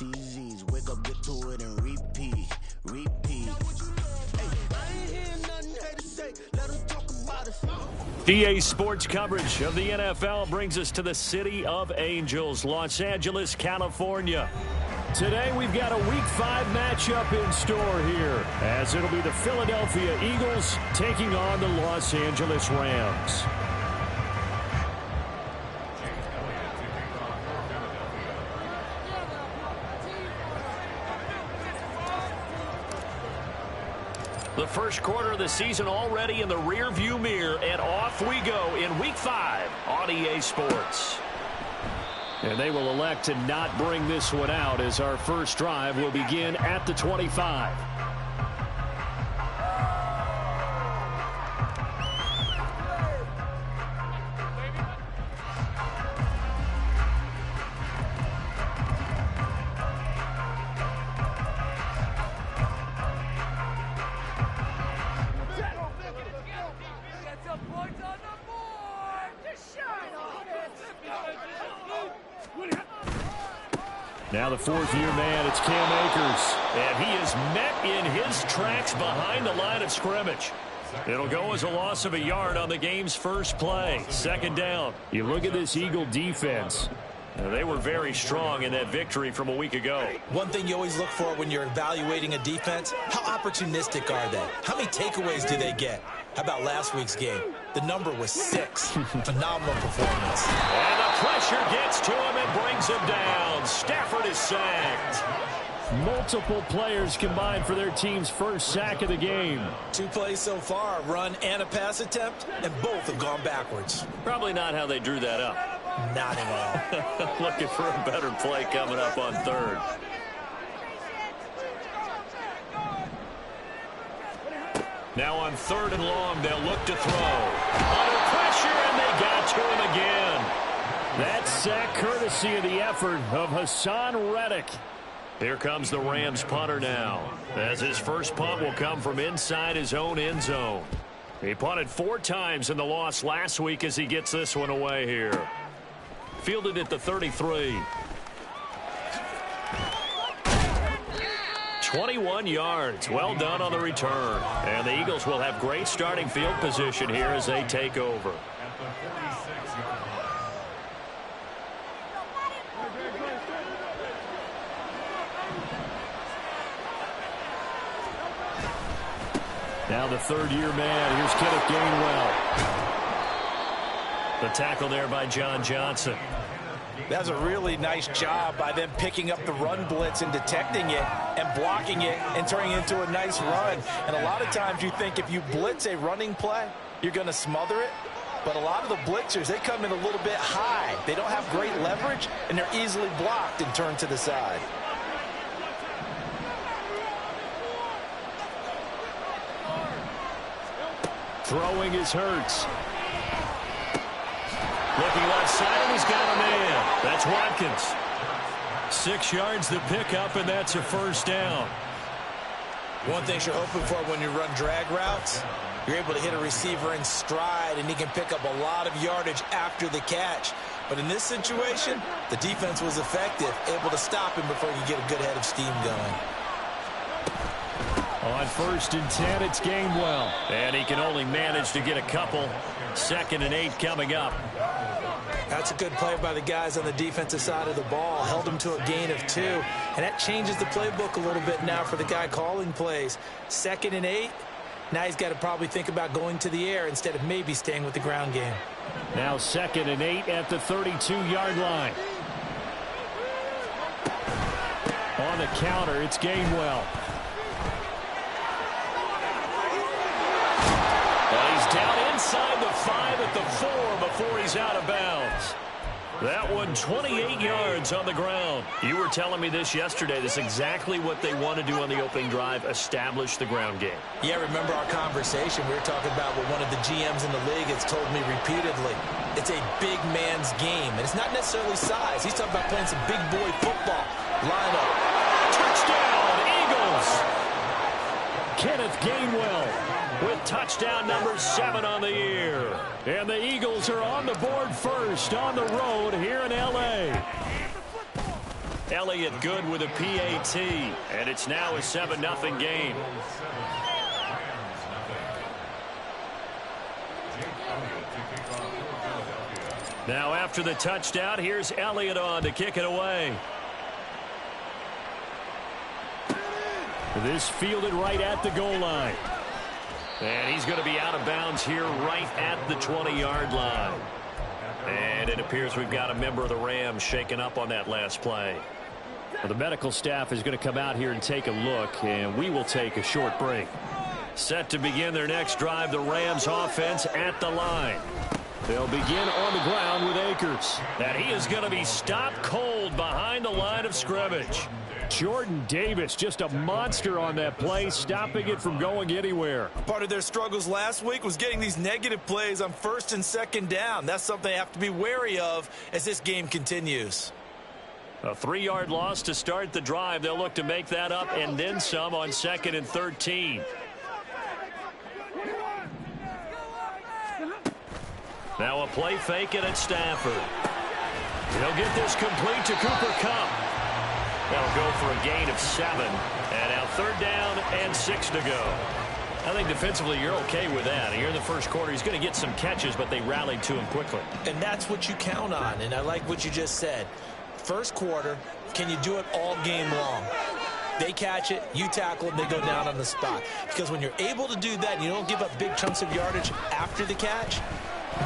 CZs, wake up, get to it, and repeat. EA Sports coverage of the NFL brings us to the City of Angels, Los Angeles, California. Today we've got a Week 5 matchup in store here, as it'll be the Philadelphia Eagles taking on the Los Angeles Rams. The first quarter of the season already in the rearview mirror, and off we go in Week 5 on EA Sports. And they will elect to not bring this one out, as our first drive will begin at the 25. Now the fourth-year man, it's Cam Akers. And he is met in his tracks behind the line of scrimmage. It'll go as a loss of a yard on the game's first play. Second down. You look at this Eagle defense. They were very strong in that victory from a week ago. One thing you always look for when you're evaluating a defense, how opportunistic are they? How many takeaways do they get? How about last week's game? The number was 6. Phenomenal performance. And the pressure gets to him and brings him down. Stafford is sacked. Multiple players combined for their team's first sack of the game. 2 plays so far, a run and a pass attempt, and both have gone backwards. Probably not how they drew that up. Not at all. Looking for a better play coming up on third. Now on third and long, they'll look to throw. Under pressure, and they got to him again. That sack courtesy of the effort of Hassan Reddick. Here comes the Rams punter now, as his first punt will come from inside his own end zone. He punted 4 times in the loss last week as he gets this one away here. Fielded at the 33. 21 yards. Well done on the return. And the Eagles will have great starting field position here as they take over. Now the third-year man. Here's Kenneth Gainwell. The tackle there by John Johnson. That's a really nice job by them picking up the run blitz and detecting it and blocking it and turning it into a nice run. And a lot of times you think if you blitz a running play, you're going to smother it. But a lot of the blitzers, they come in a little bit high. They don't have great leverage, and they're easily blocked and turned to the side. Throwing is Hurts. Looking left side, and he's got a man. That's Watkins. 6 yards to pick up, and that's a first down. One thing you're hoping for when you run drag routes, you're able to hit a receiver in stride, and he can pick up a lot of yardage after the catch. But in this situation, the defense was effective, able to stop him before you get a good head of steam going. On 1st and 10, it's Gainwell. And he can only manage to get a couple. 2nd and 8 coming up. That's a good play by the guys on the defensive side of the ball. Held him to a gain of 2. And that changes the playbook a little bit now for the guy calling plays. 2nd and 8. Now he's got to probably think about going to the air instead of maybe staying with the ground game. Now 2nd and 8 at the 32-yard line. On the counter, it's Gainwell. Down inside the 5 at the 4 before he's out of bounds. That one 28 yards on the ground. You were telling me this yesterday. This is exactly what they want to do on the opening drive, establish the ground game. Yeah, remember our conversation. We were talking about what one of the GMs in the league has told me repeatedly. It's a big man's game, and it's not necessarily size. He's talking about playing some big boy football. Line up. Touchdown, Eagles! Kenneth Gainwell with touchdown number 7 on the year. And the Eagles are on the board first on the road here in L.A. Elliott good with a PAT, and it's now a 7-0 game. Now after the touchdown, here's Elliott on to kick it away. This fielded right at the goal line. And he's going to be out of bounds here right at the 20-yard line. And it appears we've got a member of the Rams shaken up on that last play. Well, the medical staff is going to come out here and take a look, and we will take a short break. Set to begin their next drive, the Rams offense at the line. They'll begin on the ground with Akers. And he is going to be stopped cold behind the line of scrimmage. Jordan Davis, just a monster on that play, stopping it from going anywhere. Part of their struggles last week was getting these negative plays on 1st and 2nd down. That's something they have to be wary of as this game continues. A 3-yard loss to start the drive. They'll look to make that up and then some on 2nd and 13. Now a play fake it at Stafford. He'll get this complete to Cooper Kupp. That'll go for a gain of 7. And now 3rd down and 6 to go. I think defensively you're okay with that. Here in the first quarter, he's going to get some catches, but they rallied to him quickly. And that's what you count on, and I like what you just said. First quarter, can you do it all game long? They catch it, you tackle them, they go down on the spot. Because when you're able to do that and you don't give up big chunks of yardage after the catch,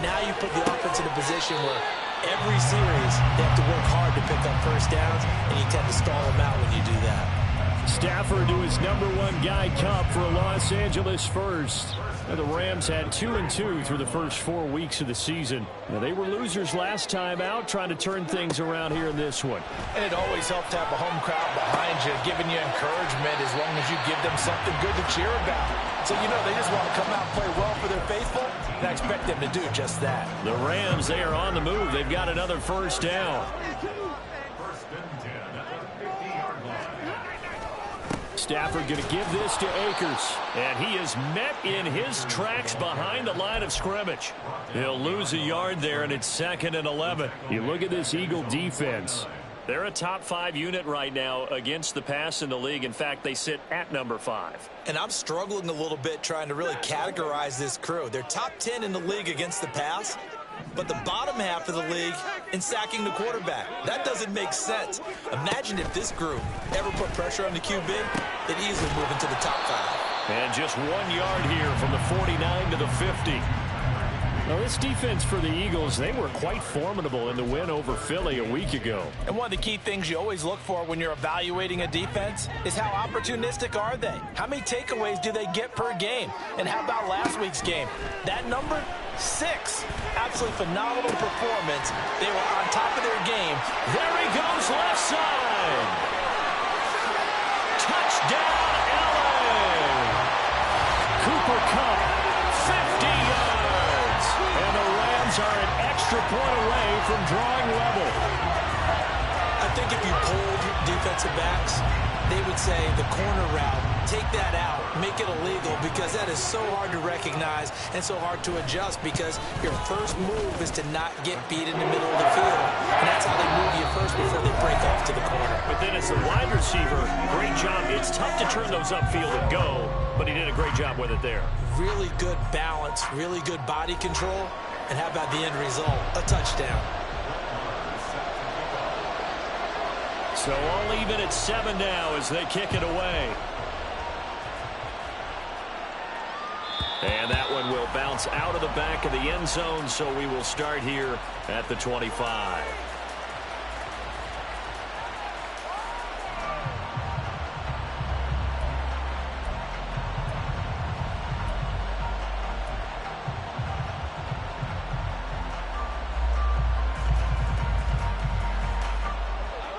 now you put the offense in a position where every series they have to work hard to pick up first downs, and you tend to stall them out when you do that. Stafford to his #1 guy, Kupp, for a Los Angeles first. And the Rams had 2-2 through the first 4 weeks of the season. Now, they were losers last time out, trying to turn things around here in this one. And it always helps to have a home crowd behind you, giving you encouragement as long as you give them something good to cheer about. So, you know, they just want to come out and play well for their faithful, and I expect them to do just that. The Rams, they are on the move. They've got another first down. Stafford going to give this to Akers. And he is met in his tracks behind the line of scrimmage. He'll lose a yard there, and it's 2nd and 11. You look at this Eagle defense. They're a top 5 unit right now against the pass in the league. In fact, they sit at #5. And I'm struggling a little bit trying to really categorize this crew. They're top 10 in the league against the pass, but the bottom half of the league in sacking the quarterback. That doesn't make sense. Imagine if this group ever put pressure on the QB, they'd easily move into the top 5. And just 1 yard here from the 49 to the 50. Now, this defense for the Eagles, they were quite formidable in the win over Philly a week ago. And one of the key things you always look for when you're evaluating a defense is how opportunistic are they? How many takeaways do they get per game? And how about last week's game? That number? 6. Absolutely phenomenal performance. They were on top of their game. There he goes, left side. Touchdown, LA. Cooper Kupp, 50 yards. And the Rams are an extra point away from drawing level. I think if you polled defensive backs, they would say the corner route, take that out, make it illegal, because that is so hard to recognize and so hard to adjust, because your first move is to not get beat in the middle of the field. And that's how they move you first before they break off to the corner. But then as the wide receiver, great job. It's tough to turn those upfield and go, but he did a great job with it there. Really good balance, really good body control, and how about the end result? A touchdown. So all even at 7 now as they kick it away. And that one will bounce out of the back of the end zone, so we will start here at the 25.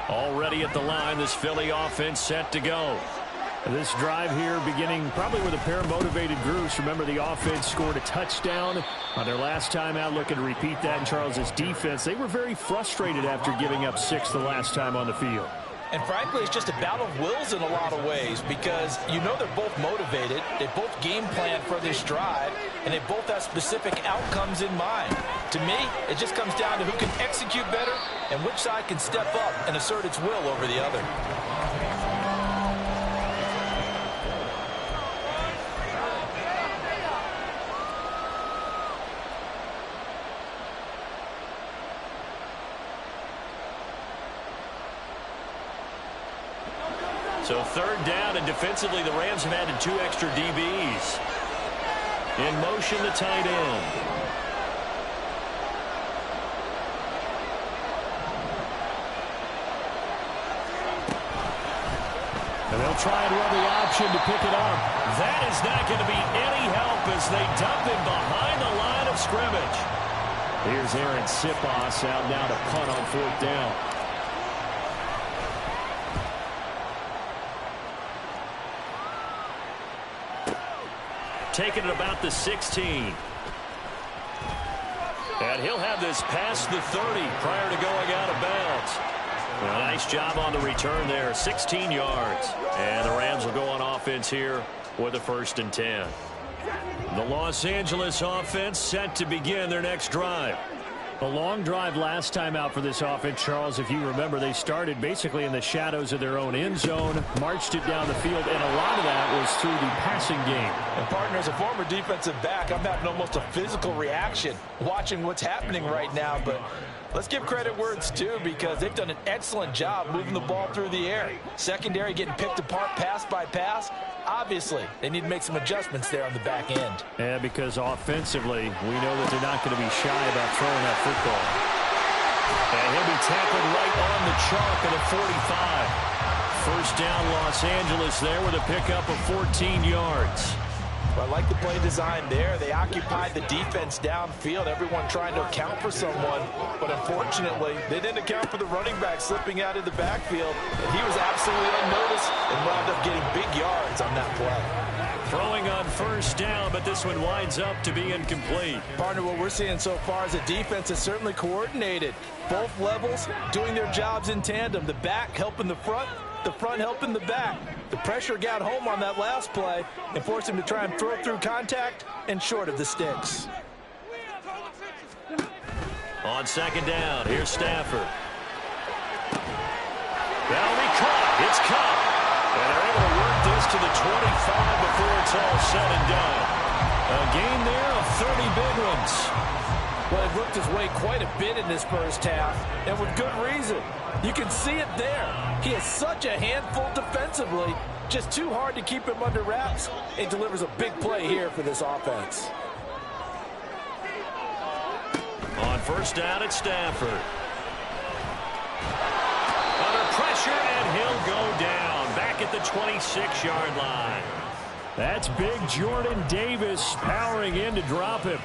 Already at the line, this Philly offense set to go. This drive here beginning probably with a pair of motivated groups. Remember, the offense scored a touchdown on their last time out. Looking to repeat that in Charles's defense. They were very frustrated after giving up 6 the last time on the field. And frankly, it's just a battle of wills in a lot of ways, because you know they're both motivated. They both game plan for this drive, and they both have specific outcomes in mind. To me, it just comes down to who can execute better and which side can step up and assert its will over the other. So third down, and defensively the Rams have added 2 extra DBs. In motion, the tight end. And they'll try and run the option to pick it up. That is not going to be any help as they dump him behind the line of scrimmage. Here's Aaron Sipos out now to punt on 4th down. Taking it about the 16. And he'll have this past the 30 prior to going out of bounds. Well, nice job on the return there, 16 yards. And the Rams will go on offense here with a 1st and 10. The Los Angeles offense set to begin their next drive. A long drive last time out for this offense, Charles. If you remember, they started basically in the shadows of their own end zone, marched it down the field, and a lot of that was through the passing game. And, partner, as a former defensive back, I'm having almost a physical reaction watching what's happening right now. But let's give credit where it's due, because they've done an excellent job moving the ball through the air. Secondary getting picked apart pass by pass. Obviously, they need to make some adjustments there on the back end. Yeah, because offensively, we know that they're not going to be shy about throwing that football. And he'll be tackled right on the chalk at the 45. 1st down, Los Angeles there with a pickup of 14 yards. I like the play design there. They occupied the defense downfield, everyone trying to account for someone. But unfortunately, they didn't account for the running back slipping out of the backfield. And he was absolutely unnoticed and wound up getting big yards on that play. Throwing on 1st down, but this one winds up to be incomplete. Partner, what we're seeing so far is a defense is certainly coordinated. Both levels doing their jobs in tandem. The back helping the front helping the back. The pressure got home on that last play and forced him to try and throw through contact and short of the sticks. On 2nd down, here's Stafford. That'll be caught. It's caught. And they're able to work this to the 25 before it's all said and done. A gain there of 30 big ones. Well, it worked his way quite a bit in this first half, and with good reason. You can see it there. He is such a handful defensively, just too hard to keep him under wraps. It delivers a big play here for this offense. On 1st down, it's Stafford. Under pressure, and he'll go down back at the 26-yard line. That's big Jordan Davis powering in to drop him.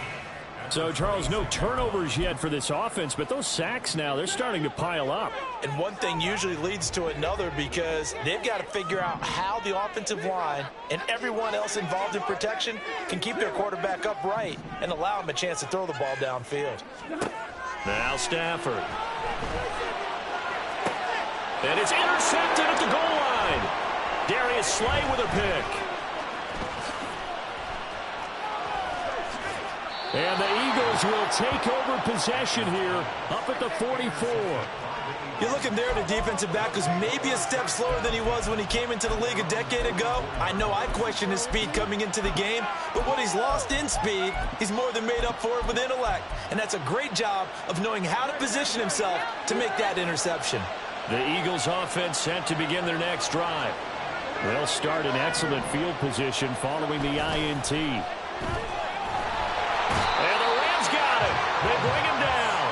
So, Charles, no turnovers yet for this offense, but those sacks now, they're starting to pile up. And one thing usually leads to another, because they've got to figure out how the offensive line and everyone else involved in protection can keep their quarterback upright and allow him a chance to throw the ball downfield. Now Stafford. And it's intercepted at the goal line. Darius Slay with a pick. And the Eagles will take over possession here up at the 44. You're looking there at a defensive back who's maybe a step slower than he was when he came into the league a decade ago. I know I questioned his speed coming into the game, but what he's lost in speed, he's more than made up for it with intellect. And that's a great job of knowing how to position himself to make that interception. The Eagles offense set to begin their next drive. They'll start in excellent field position following the INT. And the Rams got him. They bring him down.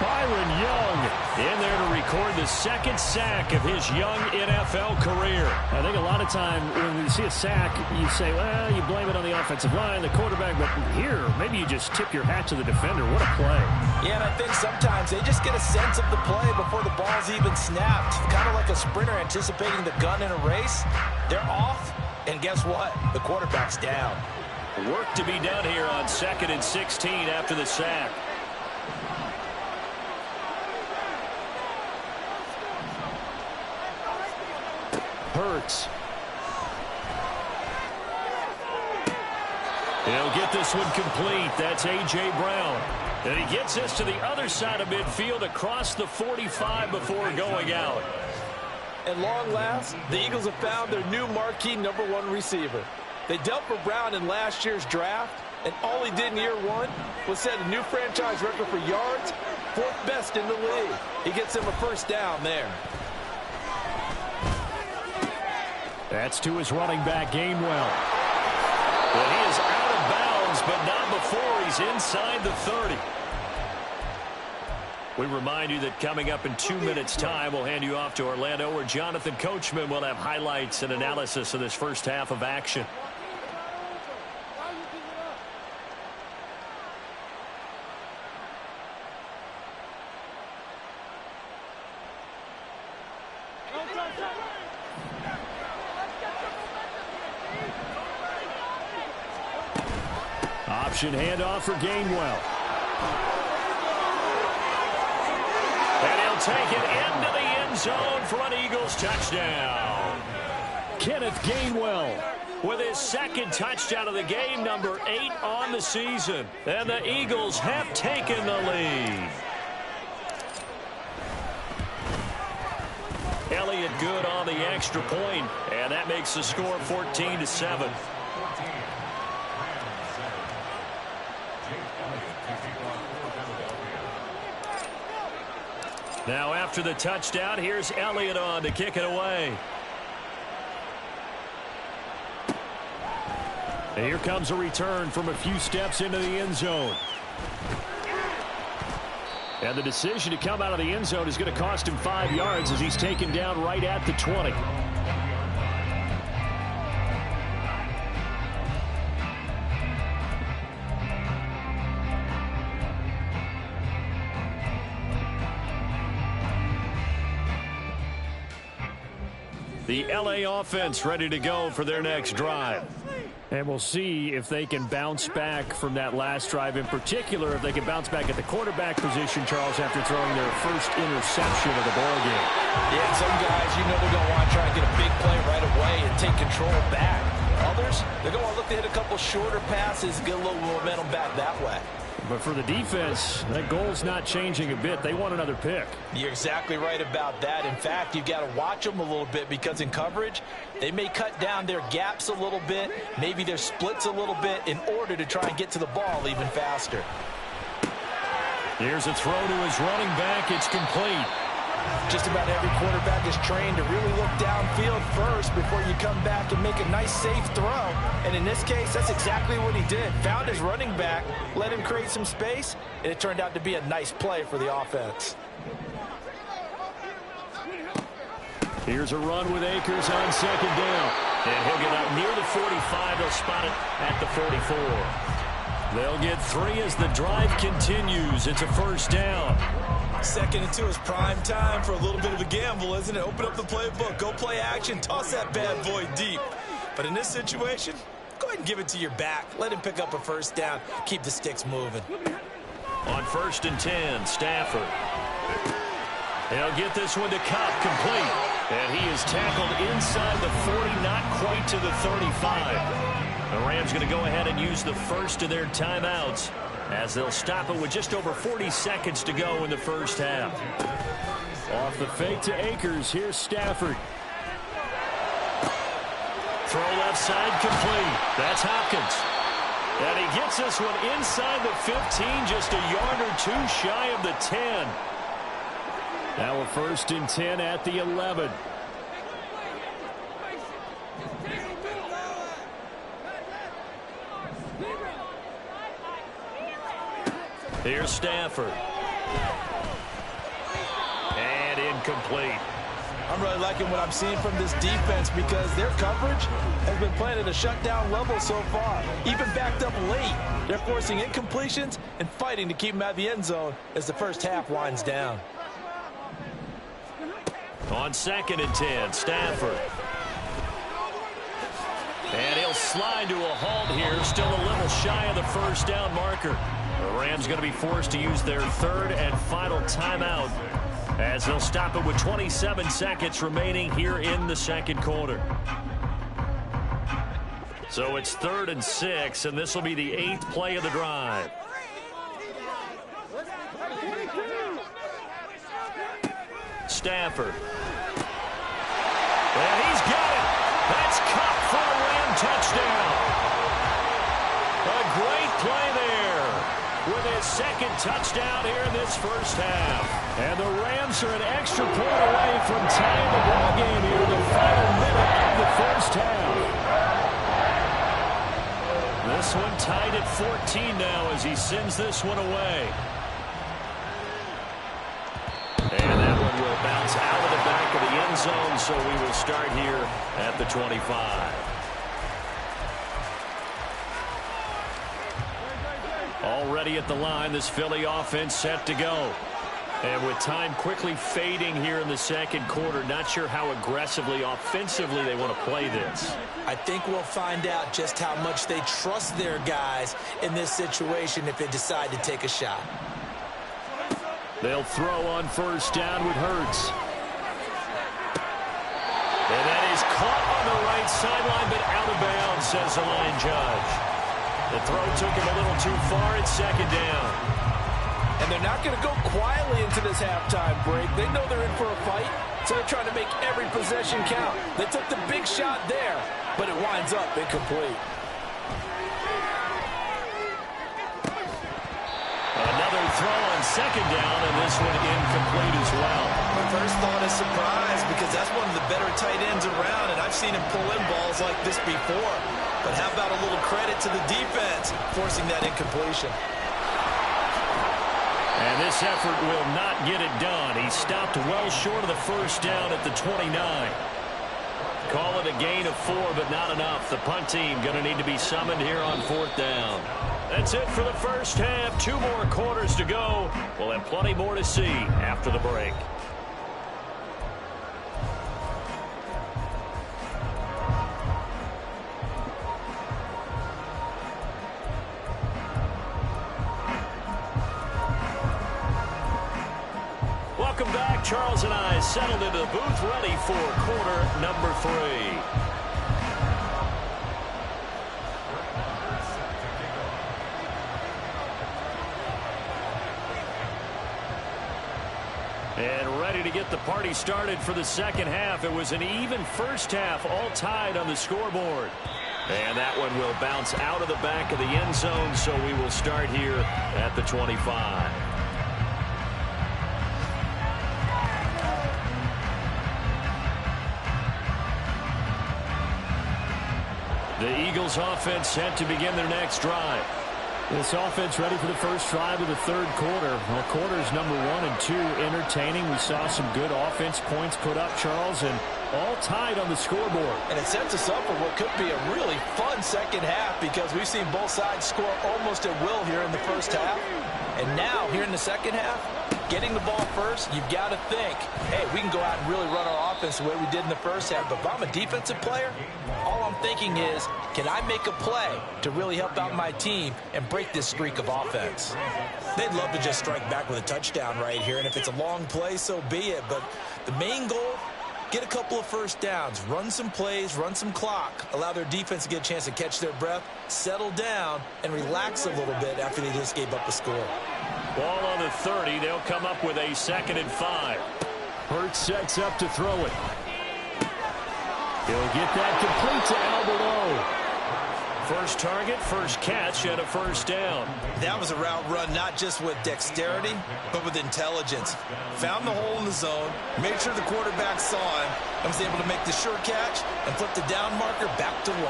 Byron Young in there to record the 2nd sack of his young NFL career. I think a lot of time when you see a sack, you say, well, you blame it on the offensive line, the quarterback, but here, maybe you just tip your hat to the defender. What a play. Yeah, and I think sometimes they just get a sense of the play before the ball's even snapped. Kind of like a sprinter anticipating the gun in a race. They're off, and guess what? The quarterback's down. Work to be done here on 2nd and 16 after the sack. Hurts. He'll get this one complete. That's A.J. Brown. And he gets this to the other side of midfield across the 45 before going out. At long last, the Eagles have found their new marquee #1 receiver. They dealt for Brown in last year's draft, and all he did in year one was set a new franchise record for yards, 4th best in the league. He gets him a first down there. That's to his running back, Gainwell. Well, he is out of bounds, but not before he's inside the 30. We remind you that coming up in 2 minutes' time, we'll hand you off to Orlando, where Jonathan Coachman will have highlights and analysis of this first half of action. Option handoff for Gainwell. And he'll take it into the end zone for an Eagles touchdown. Kenneth Gainwell with his second touchdown of the game, number 8 on the season. And the Eagles have taken the lead. Elliott good on the extra point, and that makes the score 14-7. Now after the touchdown, here's Elliott on to kick it away. And here comes a return from a few steps into the end zone. And the decision to come out of the end zone is going to cost him 5 yards as he's taken down right at the 20. The LA offense ready to go for their next drive. And we'll see if they can bounce back from that last drive, in particular if they can bounce back at the quarterback position, Charles, after throwing their first interception of the ball game. Yeah, some guys, you know, they're going to want to try and get a big play right away and take control back. Others, they're going to want to look to hit a couple shorter passes, get a little momentum back that way. But for the defense, that goal's not changing a bit. They want another pick. You're exactly right about that. In fact, you've got to watch them a little bit because in coverage, they may cut down their gaps a little bit, maybe their splits a little bit in order to try and get to the ball even faster. Here's a throw to his running back. It's complete. Just about every quarterback is trained to really look downfield first before you come back and make a nice, safe throw. And in this case, that's exactly what he did. Found his running back, let him create some space, and it turned out to be a nice play for the offense. Here's a run with Akers on second down. And he'll get up near the 45. They'll spot it at the 44. They'll get 3 as the drive continues. It's a first down. 2nd and 2 is prime time for a little bit of a gamble, isn't it? Open up the playbook, go play action, toss that bad boy deep. But in this situation, go ahead and give it to your back. Let him pick up a first down. Keep the sticks moving. On 1st and 10, Stafford. He'll get this one to Cup, complete. And he is tackled inside the 40, not quite to the 35. The Rams going to go ahead and use the first of their timeouts as they'll stop it with just over 40 seconds to go in the first half. Off the fake to Akers, here's Stafford. Throw left side, complete. That's Hopkins. And he gets this one inside the 15, just a yard or 2 shy of the 10. Now a 1st and 10 at the 11. Here's Stafford. And incomplete. I'm really liking what I'm seeing from this defense because their coverage has been playing at a shutdown level so far. Even backed up late, they're forcing incompletions and fighting to keep them out of the end zone as the first half winds down. On 2nd and 10, Stafford. And he'll slide to a halt here, still a little shy of the first down marker. The Rams going to be forced to use their 3rd and final timeout as they'll stop it with 27 seconds remaining here in the second quarter. So it's 3rd and 6, and this will be the 8th play of the drive. Stafford. And he's got it. That's caught for a Ram touchdown. A great play there with his second touchdown here in this first half. And the Rams are an extra point away from tying the ball game here in the final minute of the first half. This one tied at 14 now as he sends this one away. And that one will bounce out of the back of the end zone, so we will start here at the 25. Already at the line, this Philly offense set to go. And with time quickly fading here in the second quarter, not sure how aggressively, offensively they want to play this. I think we'll find out just how much they trust their guys in this situation if they decide to take a shot. They'll throw on first down with Hurts. And that is caught on the right sideline, but out of bounds, says the line judge. The throw took him a little too far at second down. And they're not going to go quietly into this halftime break. They know they're in for a fight, so they're trying to make every possession count. They took the big shot there, but it winds up incomplete. Another throw on second down, and this one incomplete as well. My first thought is surprise, because that's one of the better tight ends around, and I've seen him pull in balls like this before. But how about a little credit to the defense forcing that incompletion? And this effort will not get it done. He stopped well short of the first down at the 29. Call it a gain of 4, but not enough. The punt team going to need to be summoned here on fourth down. That's it for the first half. 2 more quarters to go. We'll have plenty more to see after the break. Welcome back. Charles and I settled into the booth, ready for quarter number 3. And ready to get the party started for the second half. It was an even first half, all tied on the scoreboard. And that one will bounce out of the back of the end zone, so we will start here at the 25. The Eagles offense set to begin their next drive. This offense ready for the first drive of the third quarter. Well, quarters number 1 and 2 entertaining. We saw some good offense points put up, Charles, and all tied on the scoreboard. And it sets us up for what could be a really fun second half, because we've seen both sides score almost at will here in the first half. And now, here in the second half, getting the ball first, you've got to think, hey, we can go out and really run our offense the way we did in the first half. But if I'm a defensive player, all I'm thinking is, can I make a play to really help out my team and break this streak of offense? They'd love to just strike back with a touchdown right here, and if it's a long play, so be it. But the main goal, get a couple of first downs, run some plays, run some clock, allow their defense to get a chance to catch their breath, settle down, and relax a little bit after they just gave up a score. Ball on the 30. They'll come up with a 2nd and 5. Hurts sets up to throw it. He'll get that complete to Alberto. First target, first catch, and a first down. That was a route run not just with dexterity, but with intelligence. Found the hole in the zone, made sure the quarterback saw him, and was able to make the sure catch and flip the down marker back to 1.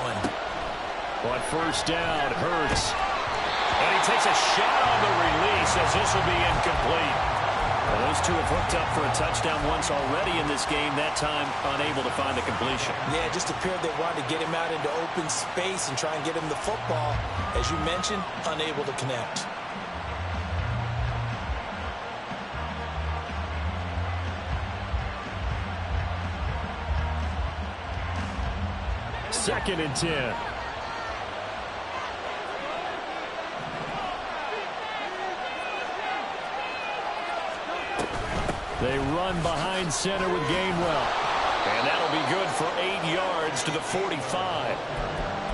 On first down, Hurts. And he takes a shot on the release as this will be incomplete. Well, those two have hooked up for a touchdown once already in this game, that time unable to find the completion. Yeah, it just appeared they wanted to get him out into open space and try and get him the football. As you mentioned, unable to connect. Second and 10. They run behind center with Gainwell. And that'll be good for 8 yards to the 45.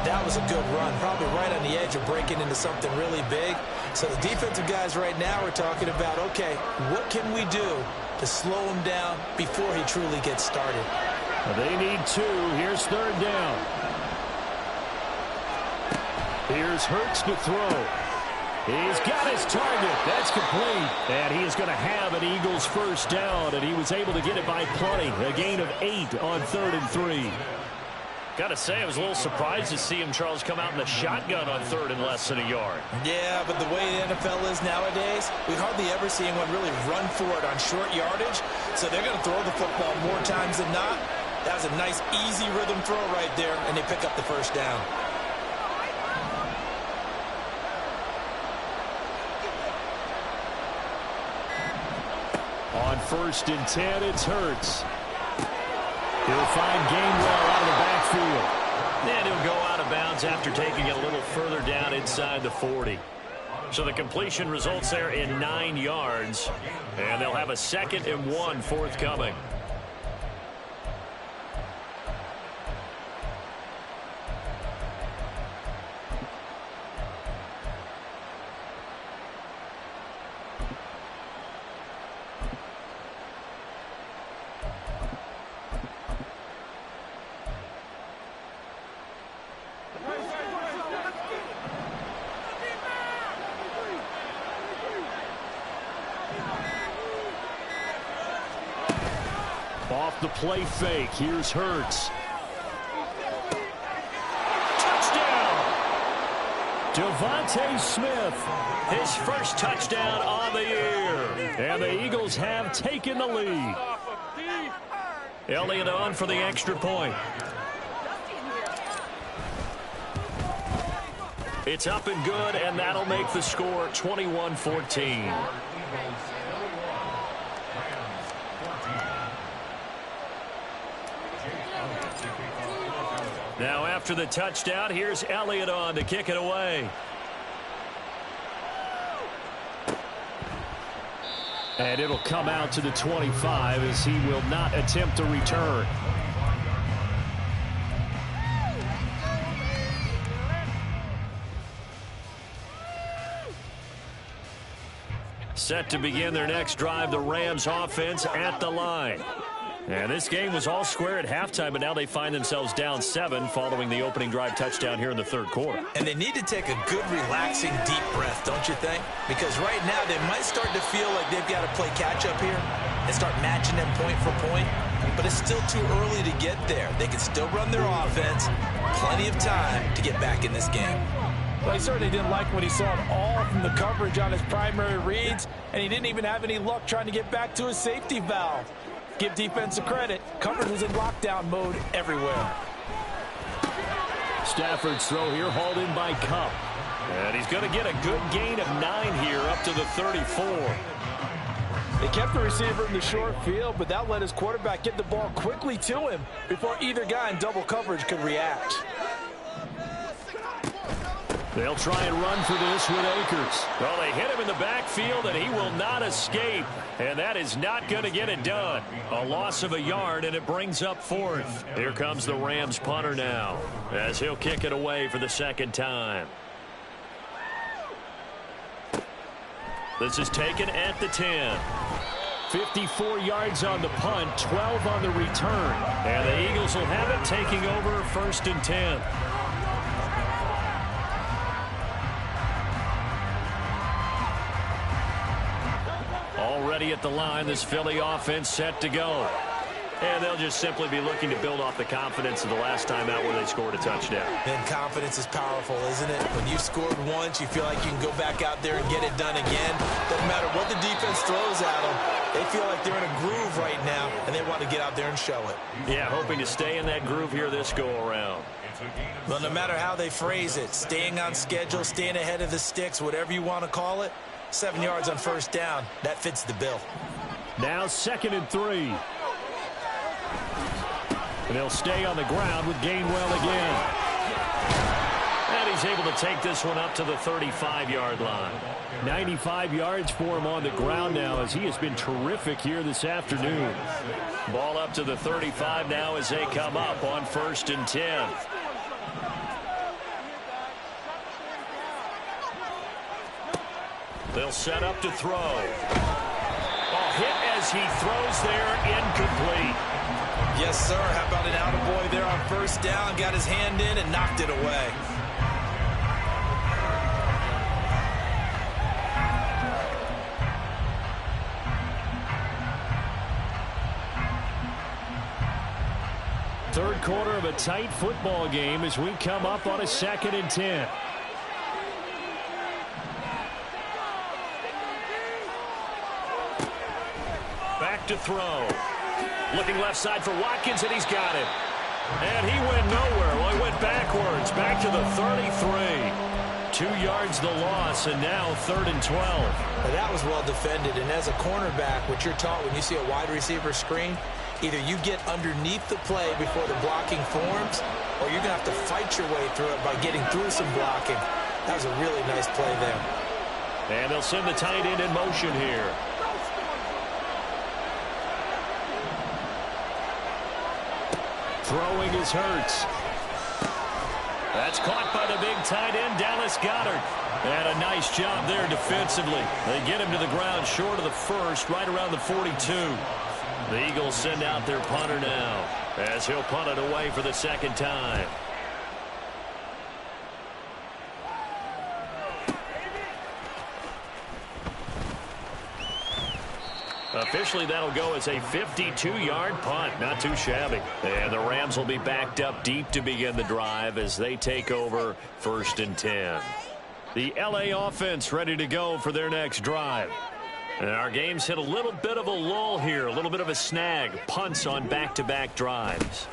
That was a good run, probably right on the edge of breaking into something really big. So the defensive guys right now are talking about, okay, what can we do to slow him down before he truly gets started? Well, they need 2. Here's 3rd down. Here's Hurts to throw. He's got his target. That's complete. And he is going to have an Eagles first down, and he was able to get it by plenty. A gain of 8 on 3rd and 3. Got to say, I was a little surprised to see him, Charles, come out in the shotgun on 3rd and less than a yard. Yeah, but the way the NFL is nowadays, we hardly ever see anyone really run for it on short yardage. So they're going to throw the football more times than not. That was a nice, easy rhythm throw right there, and they pick up the first down. On 1st and 10, it's Hurts. He'll find Gainwell out of the backfield. And he'll go out of bounds after taking it a little further down inside the 40. So the completion results there in 9 yards. And they'll have a 2nd and 1 forthcoming. Off the play fake. Here's Hurts. Touchdown! Devontae Smith. His first touchdown on the year. And the Eagles have taken the lead. Elliott on for the extra point. It's up and good, and that'll make the score 21-14. Now after the touchdown, here's Elliott on to kick it away. And it'll come out to the 25 as he will not attempt to return. Set to begin their next drive, the Rams offense at the line. And this game was all square at halftime, but now they find themselves down 7 following the opening drive touchdown here in the 3rd quarter. And they need to take a good, relaxing, deep breath, don't you think? Because right now they might start to feel like they've got to play catch-up here and start matching them point for point. But it's still too early to get there. They can still run their offense. Plenty of time to get back in this game. Well, he certainly didn't like what he saw at all from the coverage on his primary reads, and he didn't even have any luck trying to get back to his safety valve. Give defense a credit. Coverage was in lockdown mode everywhere. Stafford's throw here hauled in by Cup. And he's going to get a good gain of 9 here up to the 34. They kept the receiver in the short field, but that let his quarterback get the ball quickly to him before either guy in double coverage could react. They'll try and run for this with Akers. Well, they hit him in the backfield, and he will not escape. And that is not going to get it done. A loss of a yard, and it brings up 4th. Here comes the Rams punter now, as he'll kick it away for the 2nd time. This is taken at the 10. 54 yards on the punt, 12 on the return. And the Eagles will have it, taking over 1st and 10. Already at the line, this Philly offense set to go. And they'll just simply be looking to build off the confidence of the last time out where they scored a touchdown. And confidence is powerful, isn't it? When you've scored once, you feel like you can go back out there and get it done again. Doesn't matter what the defense throws at them. They feel like they're in a groove right now, and they want to get out there and show it. Yeah, hoping to stay in that groove here this go-around. Well, no matter how they phrase it, staying on schedule, staying ahead of the sticks, whatever you want to call it, 7 yards on 1st down, that fits the bill. Now 2nd and 3. And they'll stay on the ground with Gainwell again. And he's able to take this one up to the 35-yard line. 95 yards for him on the ground now as he has been terrific here this afternoon. Ball up to the 35 now as they come up on 1st and 10. They'll set up to throw. Oh, hit as he throws there, incomplete. Yes, sir. How about an attaboy there on first down? Got his hand in and knocked it away. Third quarter of a tight football game as we come up on a 2nd and 10. Back to throw. Looking left side for Watkins, and he's got it. And he went nowhere. Well, he went backwards. Back to the 33. 2 yards the loss, and now 3rd and 12. Now, that was well defended, and as a cornerback, what you're taught when you see a wide receiver screen, either you get underneath the play before the blocking forms, or you're going to have to fight your way through it by getting through some blocking. That was a really nice play there. And they'll send the tight end in motion here. Throwing is Hurts. That's caught by the big tight end, Dallas Goedert. And a nice job there defensively. They get him to the ground short of the first, right around the 42. The Eagles send out their punter now, as he'll punt it away for the 2nd time. Officially, that'll go as a 52-yard punt. Not too shabby. And the Rams will be backed up deep to begin the drive as they take over 1st and 10. The LA offense ready to go for their next drive. And our game's hit a little bit of a lull here, a little bit of a snag. Punts on back-to-back drives.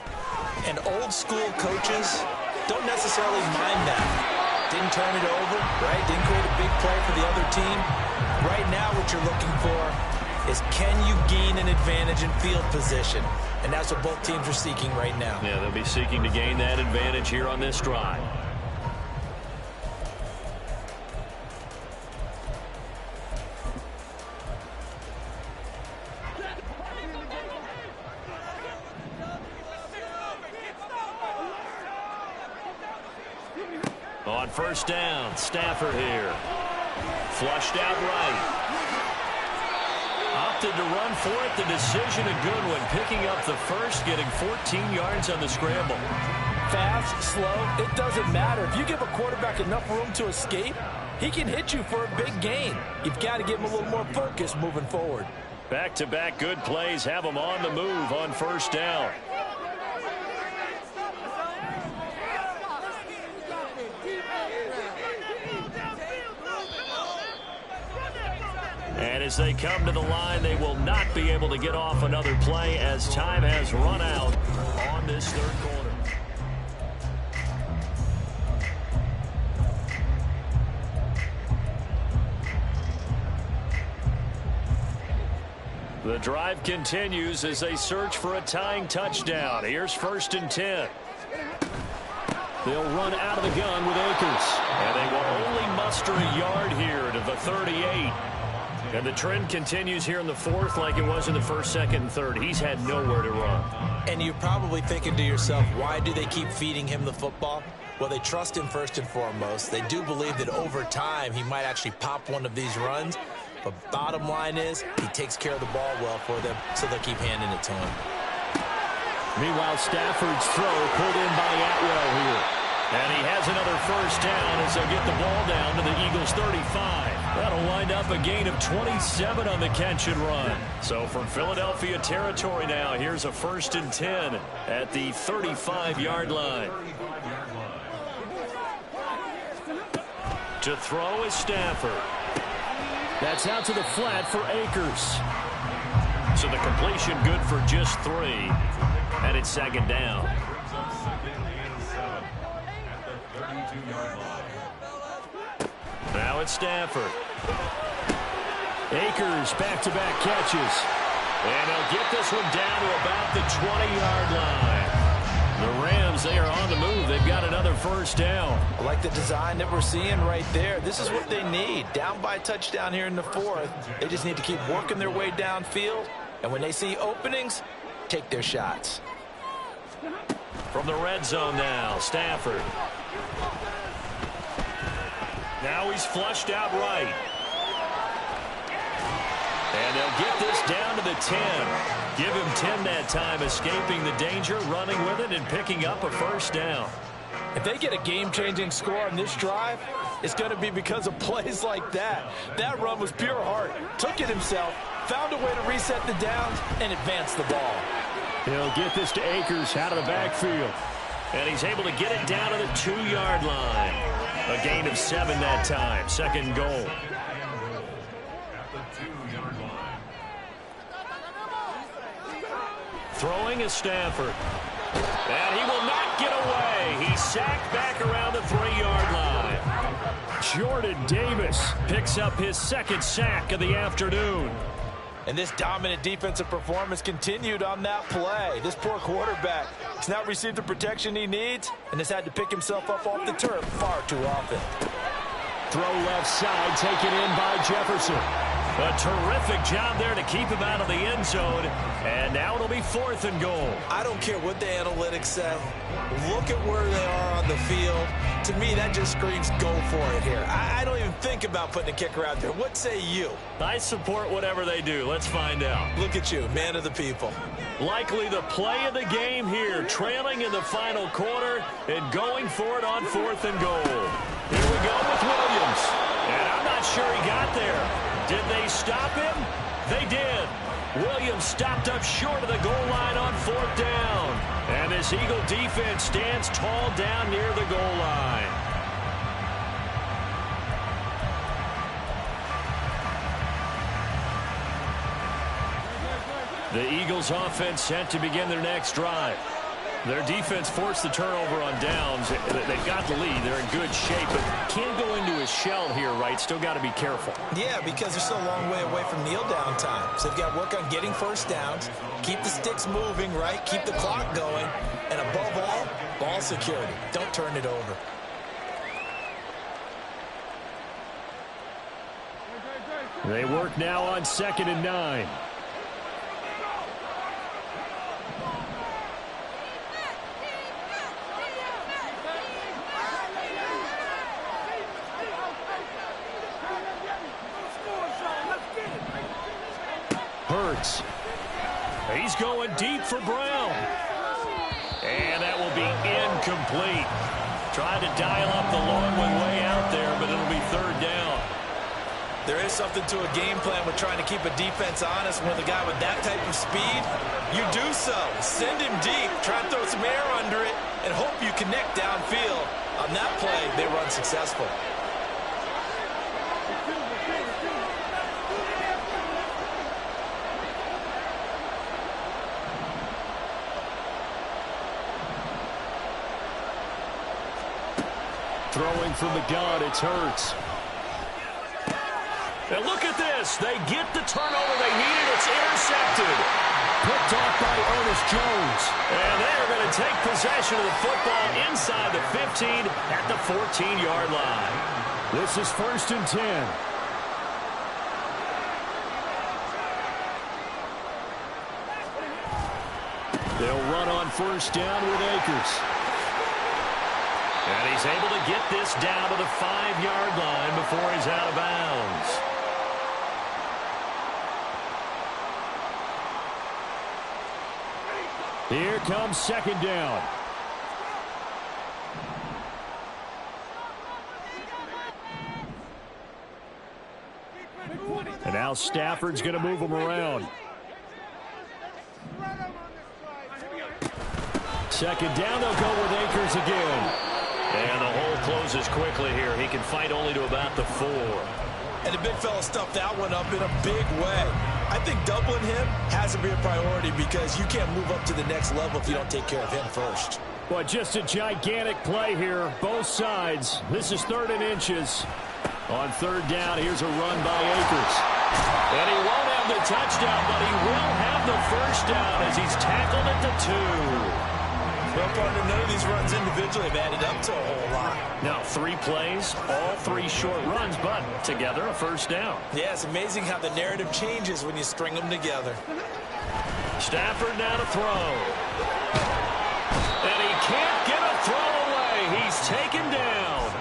And old-school coaches don't necessarily mind that. Didn't turn it over, right? Didn't create a big play for the other team. Right now what you're looking for is, can you gain an advantage in field position? And that's what both teams are seeking right now. Yeah, they'll be seeking to gain that advantage here on this drive. On first down, Stafford here. Flushed out right. Opted to run for it. The decision a good one. Picking up the first, getting 14 yards on the scramble. Fast, slow, it doesn't matter. If you give a quarterback enough room to escape, he can hit you for a big gain. You've got to give him a little more focus moving forward. Back-to-back good plays have him on the move on first down. And as they come to the line, they will not be able to get off another play as time has run out on this 3rd quarter. The drive continues as they search for a tying touchdown. Here's 1st and 10. They'll run out of the gun with Akers. And they will only muster a yard here to the 38. And the trend continues here in the 4th like it was in the 1st, 2nd, and 3rd. He's had nowhere to run. And you're probably thinking to yourself, why do they keep feeding him the football? Well, they trust him first and foremost. They do believe that over time he might actually pop one of these runs. But bottom line is he takes care of the ball well for them, so they'll keep handing it to him. Meanwhile, Stafford's throw pulled in by Atwell here. And he has another first down as they'll get the ball down to the Eagles' 35. That'll wind up a gain of 27 on the catch and run. So from Philadelphia territory now, here's a 1st and 10 at the 35-yard line. To throw is Stafford. That's out to the flat for Akers. So the completion good for just 3. And it's 2nd down. Now it's Stafford. Akers back-to-back catches. And they'll get this one down to about the 20-yard line. The Rams, they are on the move. They've got another first down. I like the design that we're seeing right there. This is what they need. Down by a touchdown here in the 4th. They just need to keep working their way downfield. And when they see openings, take their shots. From the red zone now, Stafford. Now he's flushed out right. And they'll get this down to the 10. Give him 10 that time, escaping the danger, running with it, and picking up a first down. If they get a game-changing score on this drive, it's going to be because of plays like that. That run was pure heart. Took it himself, found a way to reset the downs, and advance the ball. He'll get this to Akers out of the backfield. And he's able to get it down to the 2-yard line. A gain of 7 that time. Second goal. Throwing is Stafford. And he will not get away. He's sacked back around the 3-yard line. Jordan Davis picks up his second sack of the afternoon. And this dominant defensive performance continued on that play. This poor quarterback has not received the protection he needs and has had to pick himself up off the turf far too often. Throw left side, taken in by Jefferson. A terrific job there to keep him out of the end zone. And now it'll be 4th and goal. I don't care what the analytics say. Look at where they are on the field. To me, that just screams go for it here. I don't even think about putting a kicker out there. What say you? I support whatever they do. Let's find out. Look at you, man of the people. Likely the play of the game here, trailing in the final quarter and going for it on 4th and goal. Here we go with Williams. And I'm not sure he got there. Did they stop him? They did. Williams stopped up short of the goal line on 4th down. And this Eagle defense stands tall down near the goal line. The Eagles offense set to begin their next drive. Their defense forced the turnover on downs. They've got the lead. They're in good shape, but can't go into a shell here, right? Still got to be careful. Yeah, because they're still a long way away from kneel down time. So they've got to work on getting first downs, keep the sticks moving, right? Keep the clock going, and above all, ball security. Don't turn it over. They work now on 2nd and 9. Hurts. He's going deep for Brown. And that will be incomplete. Trying to dial up the long one way out there, but it'll be 3rd down. There is something to a game plan with trying to keep a defense honest. With a guy with that type of speed, you do so. Send him deep, try to throw some air under it, and hope you connect downfield. On that play, they run successful. Throwing from the gun, it's Hurts. And look at this. They get the turnover they needed. It's intercepted. Picked off by Ernest Jones. And they are going to take possession of the football inside the 15 at the 14-yard line. This is 1st and 10. They'll run on 1st down with Akers. And he's able to get this down to the 5-yard line before he's out of bounds. Here comes 2nd down. And now Stafford's going to move him around. 2nd down, they'll go with Akers again. And the hole closes quickly here. He can fight only to about the 4. And the big fella stuffed that one up in a big way. I think doubling him has to be a priority because you can't move up to the next level if you don't take care of him first. Well, just a gigantic play here, both sides. This is 3rd and inches. On 3rd down, here's a run by Akers. And he won't have the touchdown, but he will have the first down as he's tackled at the 2. Well, partner, none of these runs individually have added up to a whole lot. Now, 3 plays, all 3 short runs, but together a first down. Yeah, it's amazing how the narrative changes when you string them together. Stafford now to throw. And he can't get a throw away. He's taken down.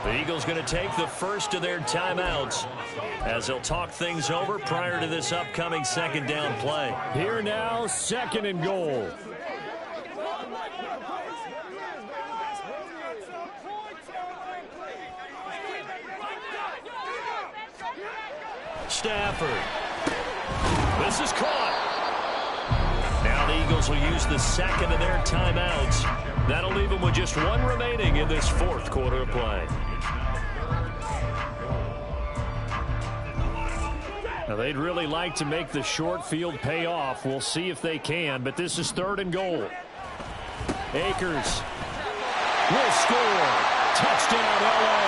The Eagles going to take the first of their timeouts as they'll talk things over prior to this upcoming second down play. Here now, 2nd and goal. Stafford. This is caught. Now the Eagles will use the second of their timeouts. That'll leave them with just one remaining in this fourth quarter of play. Now they'd really like to make the short field pay off. We'll see if they can, but this is 3rd and goal. Akers will score. Touchdown, L.A.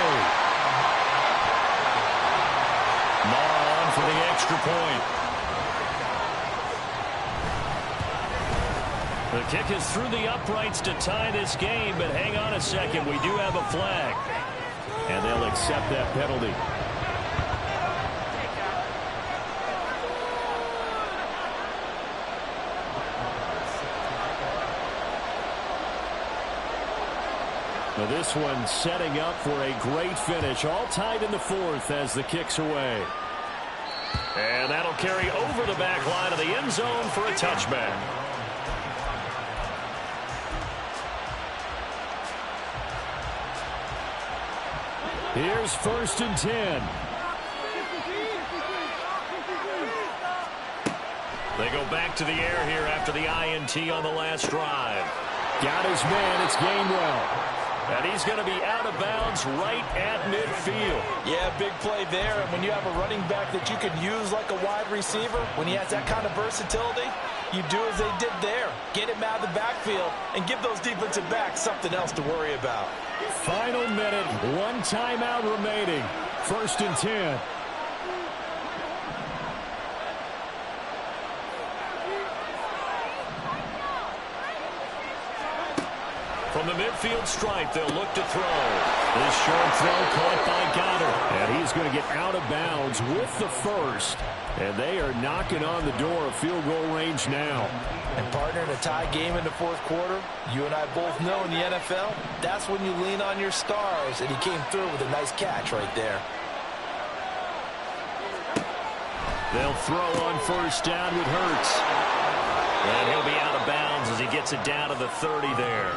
Maher on for the extra point. The kick is through the uprights to tie this game, but hang on a second. We do have a flag. And they'll accept that penalty. Now this one setting up for a great finish. All tied in the 4th as the kick's away. And that'll carry over the back line of the end zone for a touchback. Here's 1st and 10. They go back to the air here after the INT on the last drive. Got his man. It's Gainwell. And he's going to be out of bounds right at midfield. Yeah, big play there. And when you have a running back that you can use like a wide receiver, when he has that kind of versatility, you do as they did there. Get him out of the backfield and give those defensive backs something else to worry about. Final minute, 1 timeout remaining. 1st and 10. From the midfield stripe, they'll look to throw. This short throw caught by Goddard. And he's going to get out of bounds with the first. And they are knocking on the door of field goal range now. And partner, in a tie game in the 4th quarter, you and I both know in the NFL, that's when you lean on your stars. And he came through with a nice catch right there. They'll throw on 1st down with Hurts. And he'll be out of bounds as he gets it down to the 30 there.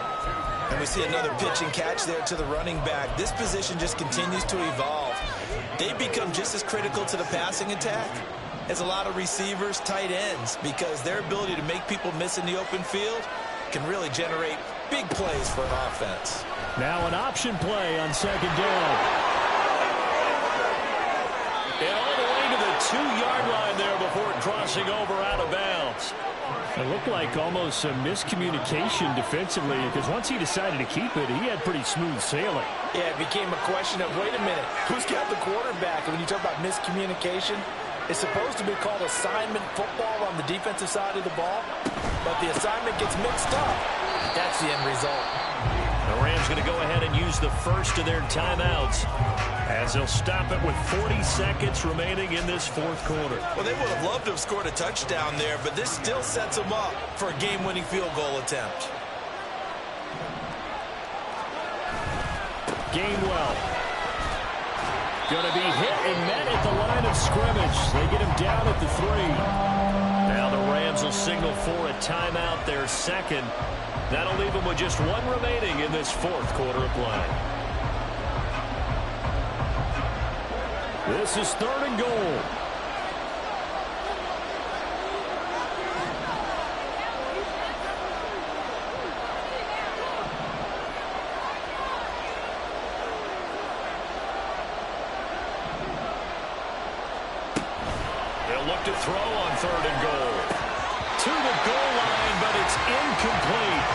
And we see another pitch and catch there to the running back. This position just continues to evolve. They become just as critical to the passing attack as a lot of receivers, tight ends, because their ability to make people miss in the open field can really generate big plays for an offense. Now an option play on 2nd down. And all the way to the 2-yard line there before crossing over out of bounds. It looked like almost some miscommunication defensively, because once he decided to keep it, he had pretty smooth sailing. Yeah, it became a question of, wait a minute, who's got the quarterback? And when you talk about miscommunication, it's supposed to be called assignment football on the defensive side of the ball, but the assignment gets mixed up. That's the end result. The Rams going to go ahead and use the first of their timeouts as they'll stop it with 40 seconds remaining in this 4th quarter. Well, they would have loved to have scored a touchdown there, but this still sets them up for a game-winning field goal attempt. Gainwell. Going to be hit and met at the line of scrimmage. They get him down at the 3. Now the Rams will signal for a timeout, their 2nd. That'll leave them with just one remaining in this 4th quarter of play. This is 3rd and goal. They'll look to throw on 3rd and goal. To the goal line, but it's incomplete.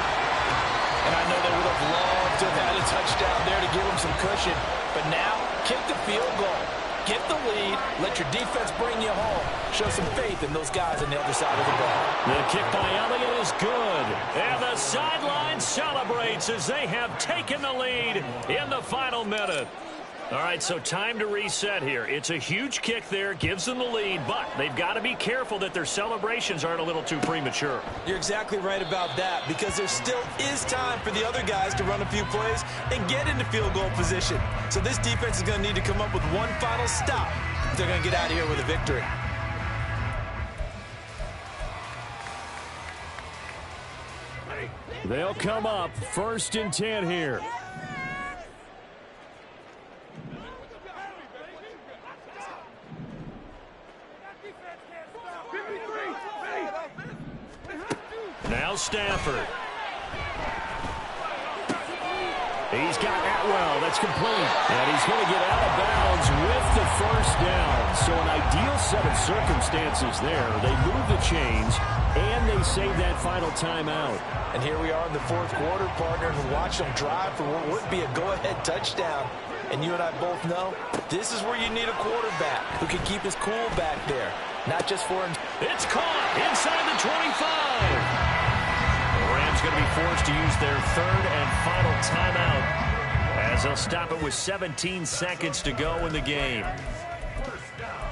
And I know they would have loved to have had a touchdown there to give them some cushion. But now, kick the field goal. Get the lead. Let your defense bring you home. Show some faith in those guys on the other side of the ball. The kick by Elliott is good. And the sideline celebrates as they have taken the lead in the final minute. All right, so time to reset here. It's a huge kick there, gives them the lead, but they've got to be careful that their celebrations aren't a little too premature. You're exactly right about that, because there still is time for the other guys to run a few plays and get into field goal position. So this defense is going to need to come up with one final stop if they're going to get out of here with a victory. They'll come up 1st and 10 here. Now Stafford. He's got Atwell. That's complete. And he's going to get out of bounds with the 1st down. So an ideal set of circumstances there. They move the chains, and they save that final timeout. And here we are in the 4th quarter, partner, and watch them drive for what would be a go-ahead touchdown. And you and I both know this is where you need a quarterback who can keep his cool back there. Not just for him. It's caught inside the 25. The Rams going to be forced to use their 3rd and final timeout as they'll stop it with 17 seconds to go in the game. First down.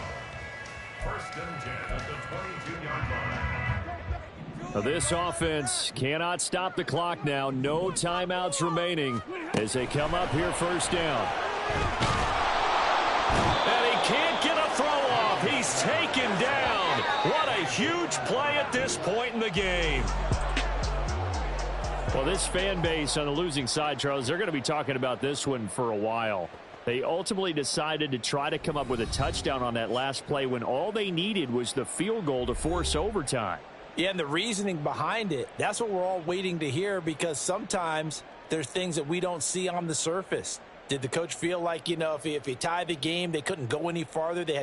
1st and 10 at the 22-yard line. Now this offense cannot stop the clock now. No timeouts remaining as they come up here 1st down. And he can't get a throw off. He's taken down. What a huge play at this point in the game. Well, this fan base on the losing side, Charles, they're going to be talking about this one for a while. They ultimately decided to try to come up with a touchdown on that last play when all they needed was the field goal to force overtime. Yeah, and the reasoning behind it, that's what we're all waiting to hear, because sometimes there's things that we don't see on the surface. Did the coach feel like, if he tied the game, they couldn't go any farther? They had